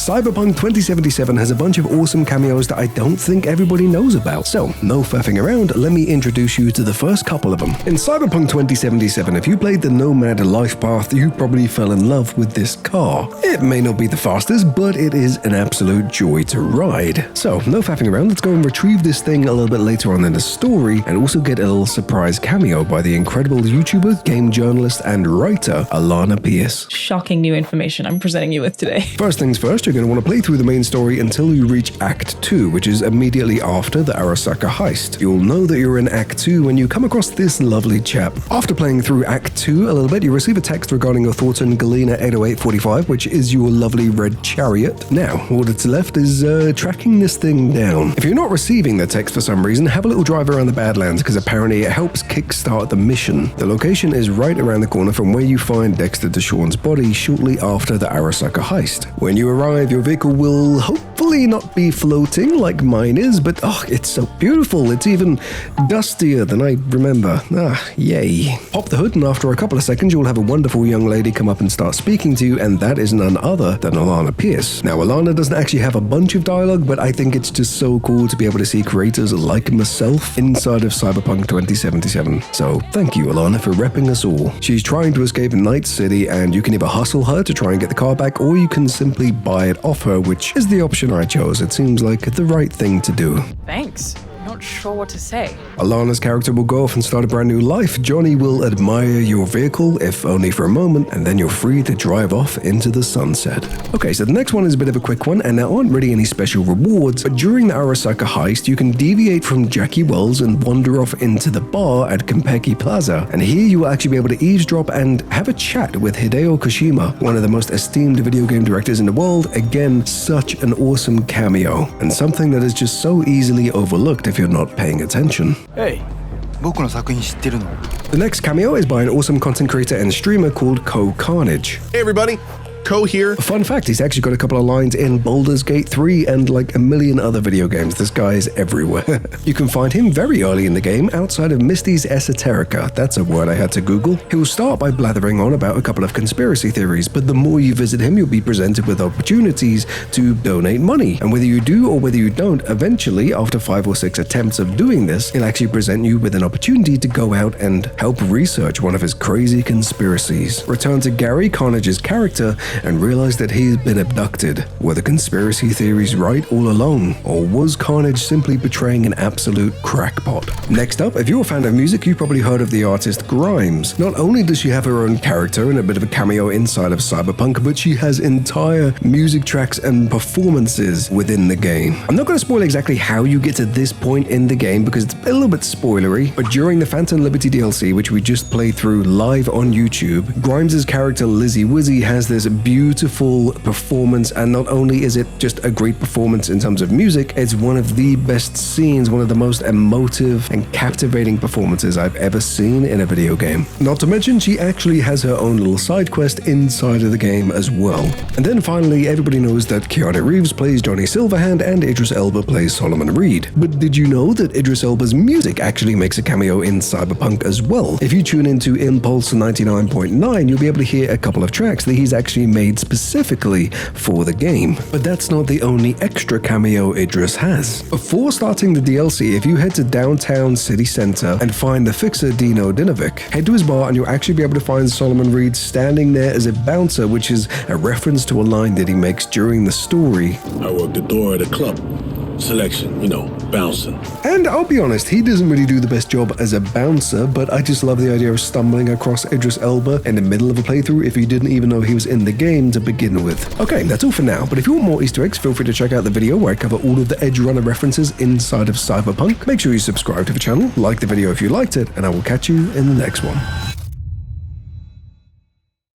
Cyberpunk 2077 has a bunch of awesome cameos that I don't think everybody knows about. So, no faffing around, let me introduce you to the first couple of them. In Cyberpunk 2077, if you played the Nomad life path, you probably fell in love with this car. It may not be the fastest, but it is an absolute joy to ride. So, no faffing around, let's go and retrieve this thing a little bit later on in the story, and also get a little surprise cameo by the incredible YouTuber, game journalist, and writer, Alanah Pearce. Shocking new information I'm presenting you with today. First things first, you're going to want to play through the main story until you reach Act 2, which is immediately after the Arasaka heist. You'll know that you're in Act 2 when you come across this lovely chap. After playing through Act 2 a little bit, you receive a text regarding your Thorton Galena GA40xt, which is your lovely red chariot. Now, all that's left is tracking this thing down. If you're not receiving the text for some reason, have a little drive around the Badlands, because apparently it helps kickstart the mission. The location is right around the corner from where you find Dexter Deshawn's body shortly after the Arasaka heist. When you arrive, your vehicle will hopefully not be floating like mine is, but oh, it's so beautiful. It's even dustier than I remember. Ah, yay. Pop the hood, and after a couple of seconds, you'll have a wonderful young lady come up and start speaking to you, and that is none other than Alanah Pearce. Now, Alanah doesn't actually have a bunch of dialogue, but I think it's just so cool to be able to see creators like myself inside of Cyberpunk 2077. So, thank you, Alanah, for repping us all. She's trying to escape Night City, and you can either hustle her to try and get the car back, or you can simply buy it off her, which is the option I chose. It seems like the right thing to do. Thanks. Not sure what to say. Alanah's character will go off and start a brand new life. Johnny will admire your vehicle, if only for a moment, and then you're free to drive off into the sunset. Okay, so the next one is a bit of a quick one, and there aren't really any special rewards, but during the Arasaka heist, you can deviate from Jackie Wells and wander off into the bar at Konpeki Plaza, and here you will actually be able to eavesdrop and have a chat with Hideo Kojima, one of the most esteemed video game directors in the world. Again, such an awesome cameo, and something that is just so easily overlooked if you're not paying attention. Hey. The next cameo is by an awesome content creator and streamer called CohhCarnage. Hey everybody, Co here. Fun fact, he's actually got a couple of lines in Baldur's Gate 3 and like a million other video games. This guy is everywhere. You can find him very early in the game outside of Misty's Esoterica. That's a word I had to Google. He'll start by blathering on about a couple of conspiracy theories, but the more you visit him, you'll be presented with opportunities to donate money. And whether you do or whether you don't, eventually, after 5 or 6 attempts of doing this, he'll actually present you with an opportunity to go out and help research one of his crazy conspiracies. Return to Garry, Carnage's character, and realize that he's been abducted. Were the conspiracy theories right all along, or was Carnage simply betraying an absolute crackpot? Next up, if you're a fan of music, you've probably heard of the artist Grimes. Not only does she have her own character and a bit of a cameo inside of Cyberpunk, but she has entire music tracks and performances within the game. I'm not going to spoil exactly how you get to this point in the game because it's a little bit spoilery, but during the Phantom Liberty DLC, which we just played through live on YouTube, Grimes' character Lizzy Wizzy has this beautiful performance, and not only is it just a great performance in terms of music, it's one of the best scenes, one of the most emotive and captivating performances I've ever seen in a video game. Not to mention, she actually has her own little side quest inside of the game as well. And then finally, everybody knows that Keanu Reeves plays Johnny Silverhand and Idris Elba plays Solomon Reed. But did you know that Idris Elba's music actually makes a cameo in Cyberpunk as well? If you tune into Impulse 99.9, you'll be able to hear a couple of tracks that he's actually made specifically for the game. But that's not the only extra cameo Idris has. Before starting the DLC, if you head to downtown city center and find the fixer Dino Dinovic, head to his bar and you'll actually be able to find Solomon Reed standing there as a bouncer, which is a reference to a line that he makes during the story. I work the door at a club. Selection, you know, bouncing. And I'll be honest, he doesn't really do the best job as a bouncer, but I just love the idea of stumbling across Idris Elba in the middle of a playthrough if you didn't even know he was in the game to begin with. Okay, that's all for now, but if you want more Easter eggs, feel free to check out the video where I cover all of the Edge Runner references inside of Cyberpunk. Make sure you subscribe to the channel, like the video if you liked it, and I will catch you in the next one.